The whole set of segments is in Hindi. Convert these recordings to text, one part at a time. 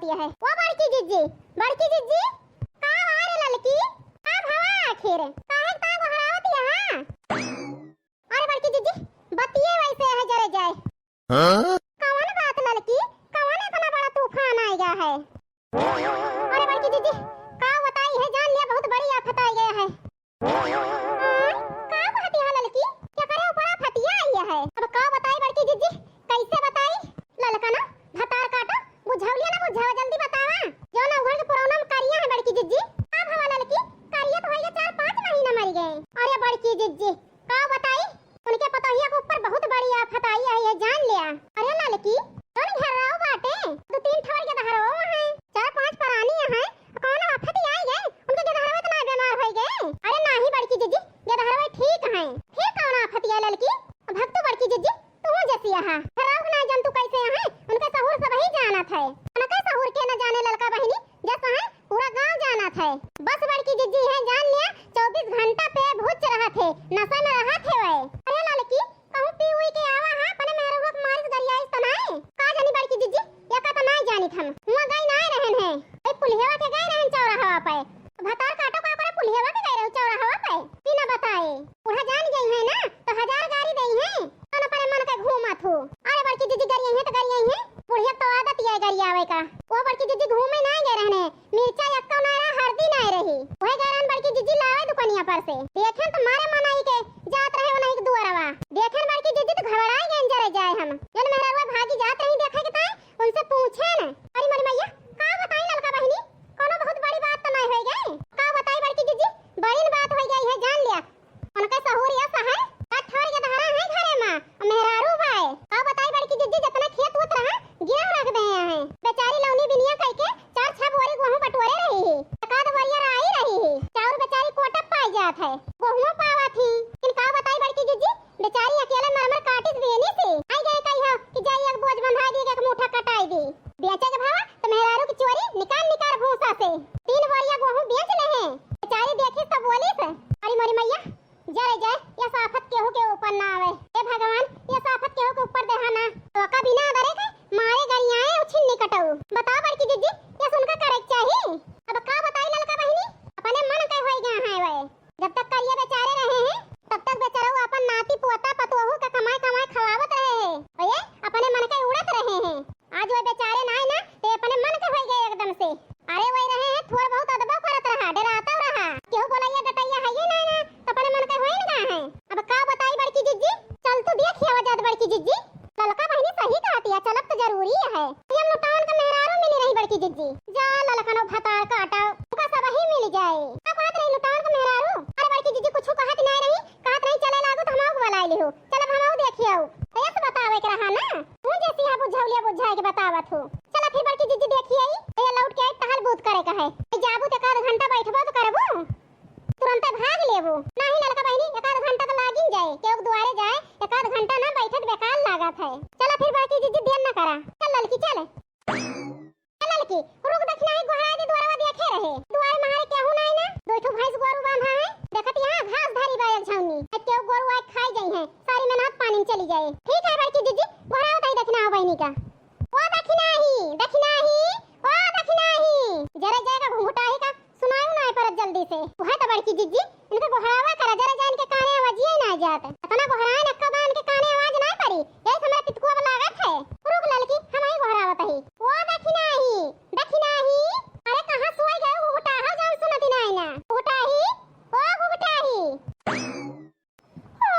होती है। वो बड़की जिज्जी का आ रे ललकी का भवा आखिर काहे ता गोहरा होती है। हां अरे बड़की जिज्जी बतिए वैसे है जरे जाए। हां कौन बात ललकी कौन इतना बड़ा तूफान आ गया है। अरे बड़की जिज्जी का बताई है जान लिया बहुत बड़ी आफत आ गया है। का कहती है ललकी क्या करे ऊपर आफत आई है। अब का बताई बड़की जिज्जी कैसे बताई ललका ना भतार काटो बुझावलिया ना बुझावा जल्दी बतावा जो ना उघड़ के पुरौना में करिया है बड़की जिज्जी। अब हवा ललकी करिया तो होइए 4-5 महीना मर गए। अरे बड़की जिज्जी का बताई उनके पतोहिया के ऊपर बहुत बड़ी आफत आई है ये जान लिया। अरे ललकी कौन घर रहो बाटे 2-3 ठोर के धरो है 4-5 परानी है कौन आफत आई गए उनके गधरवा इतना बीमार हो गए। अरे नहीं बड़की जिज्जी गधरवा ठीक है फिर कौन आफत आई ललकी भक्तु बड़की जिज्जी तू जैसी है खराब ना जंतु कैसे है उनका सहूर सब ही जाना था उनका सहूर के न जाने लड़का बहिनी जैसा है पूरा गांव जाना था। बस बड़की जिज्जी है जान लिया 24 घंटा पे भूच रहा थे नशा में रहा थे वे। अरे लड़की कहूं पी हुई के आवा है अपने मेहरुआ के मारिस गरिया इस तनाए का जानी बड़की जिज्जी या का तो नहीं जानी हम हुआ गई ना रहन है ए पुलिहवा के गई रहन चौराहा पे भतार काटो का करे पुलिहवा के गई रहो चौराहा पे बिना बताए उड़ा जान गई है ना तो 1000 गाड़ी देई है तो अपने मन के घूमा थू। अरे बड़की जिज्जी गरिया है तो गरिया है बुढ़िया तो आदत है गरिया आवे का वो बड़की जिज्जी घूमे ना गए रहने मिर्चा यक्का ना रहा हल्दी ना रही वही गरन बड़की जिज्जी लावे दुकानिया पर से देखें तो मारे मनाई के जात रहे वो नहीं दुआरवा देखें बड़की जिज्जी तो घबराए गए जरे जाए हम जन मेहरवा भागी जात रही देखे के ताए उनसे पूछे न अरे मरी मैया का बताई ललका बहिनी कोनो बहुत बड़ी बात तो नहीं हो गई का बताई बड़की जिज्जी बड़ी बात हो गई है जान लिया उनका सहूर ऐसा है ठोर के धरा है घरे में मेहरारू भाई का बताई बड़की जिज्जी जितना खेत उत रहा गिरा रख दे हैं बेचारी लौनी बिनिया कह के 4-6 बोरी गेहूं बटोरे रही है एकाद बोरिया आई रही है चाउर बेचारी कोटा पाई जात है गेहूं पावा थी इन का बताई बड़की जिज्जी बेचारी अकेले मरमर काटिस बेनी से आई गए कहियो कि जाई एक बोझ बंधा दी एक मुठा कटाई दी बेचे के भावा तो मेहरारू की चोरी निकाल भूसा से 3 बोरिया गेहूं बेच ले हैं बेचारी देखी तो बोली से अरे मोरी मैया जरे जाए ये साफत केहू के ऊपर ना आवे हे भगवान ये साफत केहू के ऊपर देहा ना तो का बिना डरे के मारे गरियाए उछिन निकटऊ बता बड़की जिज्जी ये सुनका करे चाहिए। अब का बताई ललका बहिनी अपने मन के होई गया है वे जब तक करिए बेचारे रहे हैं तब तक बेचारा अपन नाती पोता पतोहू का कमाई खवावत रहे हैं ओए अपने मन के उड़त रहे हैं आज वे बेचारे नाई ना ते अपने मन के होई गए एकदम से। अरे वही रहे हैं थोड़ा बहुत अदबा करत रहा डराता रहा केहू बोलाइए गटैया है ये ना अपने मन के होई ना है। अब का बताई बड़की जिज्जी चल तो देखिए आवाज बड़की जिज्जी ललका बहिनी सही कहती है चलब तो जरूरी है हम लुटान का मेहरारू मिली रही बड़की जिज्जी जा ललका नो भतार काटा का सब ही मिल जाए का बात रही लुटान का मेहरारू। अरे बड़की जिज्जी कुछ कहत नहीं रही कहत नहीं चले लागो तो हमहू बुला लियो चलब हमहू देखियो ऐसे बतावे के रहा ना तू जैसी है बुझावलिया बुझाए के बतावत हो चला फिर बड़की जिज्जी देखिए ये लौट के टहल बूत करे का है जाबू तो आधा घंटा बैठबो तो करबो तुरंत भाग लेबो नहीं ललका बहिनी एक घंटा तो लागिन जाए केहू दुआरे जाए एक घंटा ना बैठत बेकार लागत है। चला फिर बड़की जिज्जी देर ना करा चल ललकी चल ललकी रुक देखना है गोहरा दे दुआरवा देखे रहे दुआरे मारे केहू नहीं ना दोठो भैंस गोरू बांधा है देखत यहां घास धारी बा एक झौनी केहू गोरू आए खाई जाई है सारी मेहनत पानी में चली जाए। ठीक है बड़की जिज्जी गोहरा उताई देखना हो बहिनी का ओ देखना ही ओ देखना ही जरा जाएगा घुंघटाही का सुनाऊ ना पर जल्दी से वह तो बड़की जिज्जी इनके गोहरावा करा जरा जान के काने आवाज ही ना जात इतना गोहराए नक्का बांध के काने आवाज ना पड़ी यही हमरा पितकुआ लागत है रुक ललकी हम ही गोहरावत ही ओ देखना ही अरे कहां सोई गए घुंघटाहा जान सुनती नहीं ना घुंघटाही ओ घुंघटाही ओ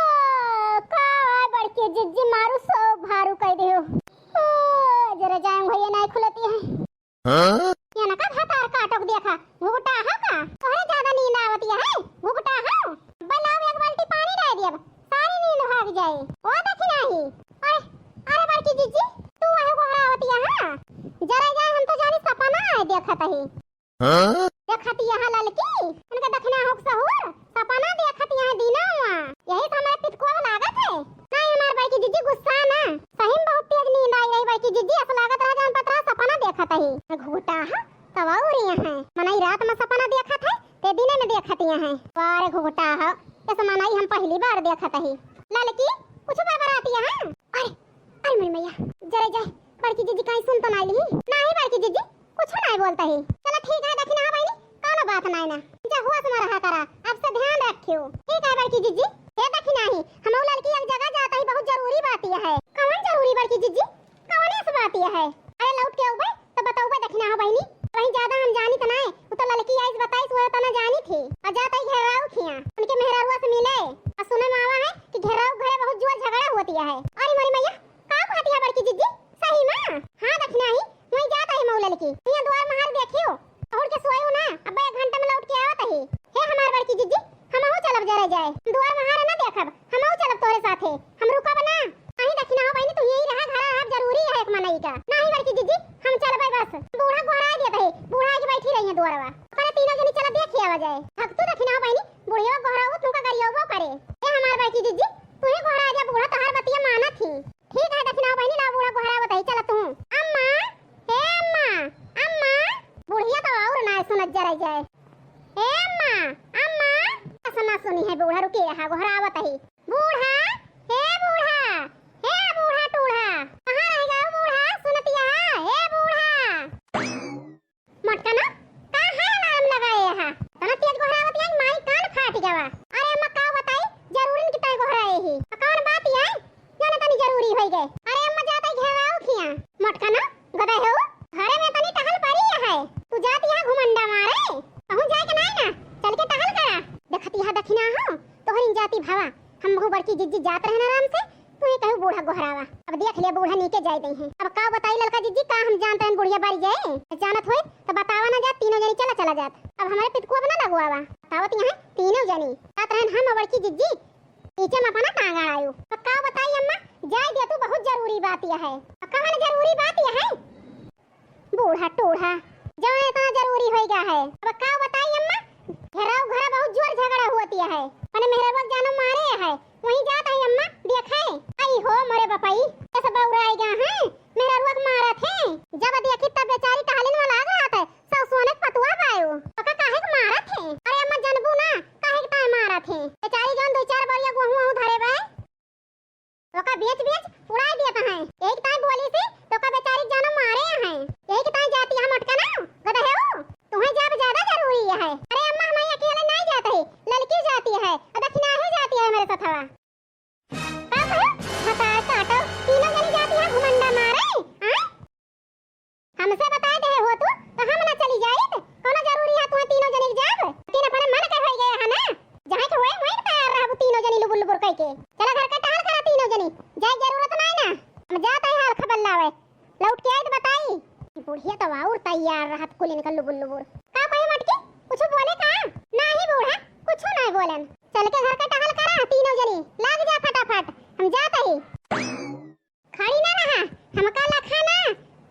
का बड़की जिज्जी मारू सो भारू कह दियो जरा जाऊं भैया नहीं खुलती है हां या ना का भतार काटक देखा घुघटाहा का तोहरे ज्यादा नींद आवती है घुघटाहा बनाओ एक बाल्टी पानी डाल दिया सारी नींद भाग जाए ओ देखी नहीं। अरे बड़की जिज्जी तू है गोहरा होती है हां जरा जा हम तो जानी सपना है देखत ही हां देखत यहां ललकी उनका दखना होक सहूर सपना देखत यहां दीना हुआ यही तो हमारे पितको लागत है नहीं हमार बड़की जिज्जी गुस्सा ना सही में बहुत तेज नींद आई रही बड़की जिज्जी ऐसा लागत रहा जान पतरा सपना देखत ही घुघटाहा तवाउरी है मनाई रात में सपना देखत है ते दिने में देखत है वारे घुघटाहा ऐसा मनाई हम पहली बार देखत है ललकी कुछ बराती है अरे अरे मेरी मैया जरा जा बड़की जिज्जी कहीं सुन तो नहीं ली नहीं बड़की जिज्जी बोलता ही। चलो ठीक है देखी ना बहनी कौन बात ना ना जा हुआ तुम्हारा रहा करा अब से ध्यान रखियो ठीक है बड़की जीजी। हे देखी नहीं हम लड़की एक जगह जाता ही बहुत जरूरी बात यह है। कौन जरूरी बड़की जीजी कौन ऐसी बात यह है? अरे लौट के आऊबे तो बताऊबे देखी ना बहनी वहीं ज्यादा हम जानी तो नहीं वो तो लड़की आई बताई वो तो ना जानी थी और जाता ही घेराव खिया उनके मेहरारुआ से मिले और सुने में आवा है कि घेराव घरे बहुत जोर झगड़ा होती है। अरे मोरी मैया का बात है बड़की जीजी सही में? हां देखी नहीं वहीं जाता है मौला लड़की यहाँ द्वार महल देखियो और के सोयो ना अब 1 घंटे में लौट के आवत ही। हे हमार बड़की जीजी हमहु चलब जरा जाए द्वार महल ना देखब हमहु चलब तोरे साथे हम रुकब ना नहीं देखी ना बहनी तू यही रहा घर रहा जरूरी है एक मनई का नहीं बड़की जीजी हम चलबे बस बूढ़ा गोरा देत है बूढ़ा के बैठी रही है द्वारवा पर तीनों जनी चल देखी आवा जाए भक्तू देखी ना बहनी बुढ़िया गोरा हो तुमका करियोबो करे। ए हमार बड़की जीजी तू ही गोरा जा बूढ़ा तहार बतिया माना थी ठीक है देखी ना बहनी ना बूढ़ा गोरा बताई चल तू अम्मा हे अम्मा अम्मा बुढ़िया तो और ना सुन जरा जाए हे अम्मा अम्मा सुना सुनी है बूढ़ा रुके रहा गोरा बताई बूढ़ा हे बूढ़ा हे बूढ़ा टूढ़ा कहां रहेगा बूढ़ा सुनतिया हे बूढ़ा मटका ना कहां अलार्म लगाए है तना तेज गोहरावत है माई कान फाट गवा। अरे अम्मा का बताई जरूरी न कितै गोहराए ही कौन बात है जाने तनी जरूरी होई गए। अरे अम्मा जाता घेराओ खिया मटका ना गदा हो घरे में तनी टहल पड़ी है तू जाती है घुमंडा मारे कहूं जाए के नहीं ना चल के टहल करा देखती है दखिना हो तोहरी जाती भावा हम बहु बड़की जिज्जी जात रहना आराम से तू ही कहू बूढ़ा गोहरावा अब देख लिया बूढ़ा नीचे जाए दई है अब का बताई ललका जिज्जी का हम जानते हैं बुढ़िया बारी जाए जानत होई तो बतावा ना जात तीनों जनी चला जात अब हमारे पितकुआ बना लगवावा बतावत यहां तीनों जनी साथ रहन हम बड़की जिज्जी नीचे में अपना टांगा आयो अब का बताई अम्मा जाए दे तू बहुत जरूरी बात यह है अब कहां जरूरी बात यह है बूढ़ा टूढ़ा जाए इतना जरूरी हो गया है अब का बताई अम्मा घेराव घरा बहुत जोर झगड़ा होती है अने मेहरबा जानो मारे है वहीं जात है अम्मा देखे आई हो मोरे बपाई ऐसा बौराई गया है मेहरबा को मारा थे जब देखी तब बेचारी टहलिन वाला लाग रहा था सब सोने पतुआ पायो पका काहे को मारा थे। अरे अम्मा जानबू ना काहे के ताय मारा थे बेचारी जान 2-4 बरिया गहूं धरे बे ओका बेच उड़ाई देता है एक ताय बोली से तो का बेचारी जानो मारे हैं एक ताय जाती है मटका ना गदा है वो तुम्हें जब ज्यादा जरूरी है। अरे अम्मा हम अकेले नहीं जाते हैं लड़की जाती है दक्षिणा ही जाती है मेरे साथ बता काटो तीनों जनी जाती है घुमंडा मारे हां हमसे बताए दे हो तू तो हम ना चली जाए कोनो जरूरी है तुम्हें तीनों जनी जाब तीन अपने मन के होई गए है ना जहां के होए वहीं तैयार रहबू तीनों जनी लुबुल लुबुर कह के चला घर का टहल करा तीनों जनी जाए जरूरत नहीं ना हम जाते हैं हाल खबर लावे लौट के आई तो बताई बुढ़िया तो और तैयार रहत कुलिन का लुबुल लुबुर का कहे मटकी कुछ बोले का नहीं बूढ़ा कुछ नहीं बोलन चल के घर का टहल करा तीनों जनी लाग जा फटाफट हम जाते ही खड़ी ना रहा हम का लखा ना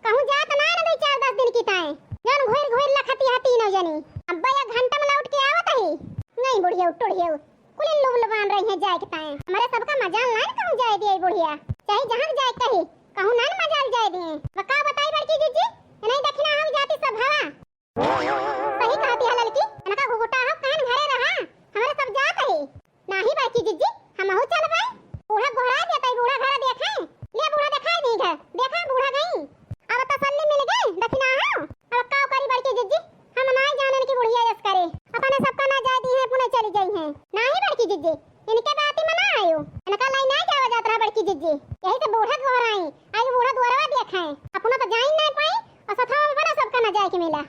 कहूं जात ना ना 4-10 दिन की ताए जन घोर लखती है तीनों जनी अब 1 घंटा में लौट के आवत ही नहीं बुढ़िया उठड़िया कुलिन लुबुल बांध रही है जाए के ताए हमारे सबका मजाल ना कहूं जाए दिए बुढ़िया चाहे जहां जाए कहीं कहूं ना मजाल जाए दिए बका बताई बड़की जीजी नहीं देखना हम जाती सब हवा सही कहती है लड़की इनका घुघुटा हो कान घरे रहा हमारे सब जात है नाही बड़की जीजी हम हो चल भाई बूढ़ा गोहरा देता है बूढ़ा घर देखा ले बूढ़ा दिखाई नहीं घर देखा बूढ़ा गई अब तसल्ली मिल गई दक्षिणा हो अब का करी बड़की जीजी हम ना जाने की बुढ़िया यस करे अपने सबका ना जाती है पुणे चली गई है नाही बड़की जीजी इनके बात में ना आयो इनका लाई ना जावा जात रहा बड़की जीजी यही से बूढ़ा गोहरा आई बूढ़ा द्वारवा देखा है अपना तो जाई नहीं पाई और सथा में बड़ा सबका ना जाए के मिला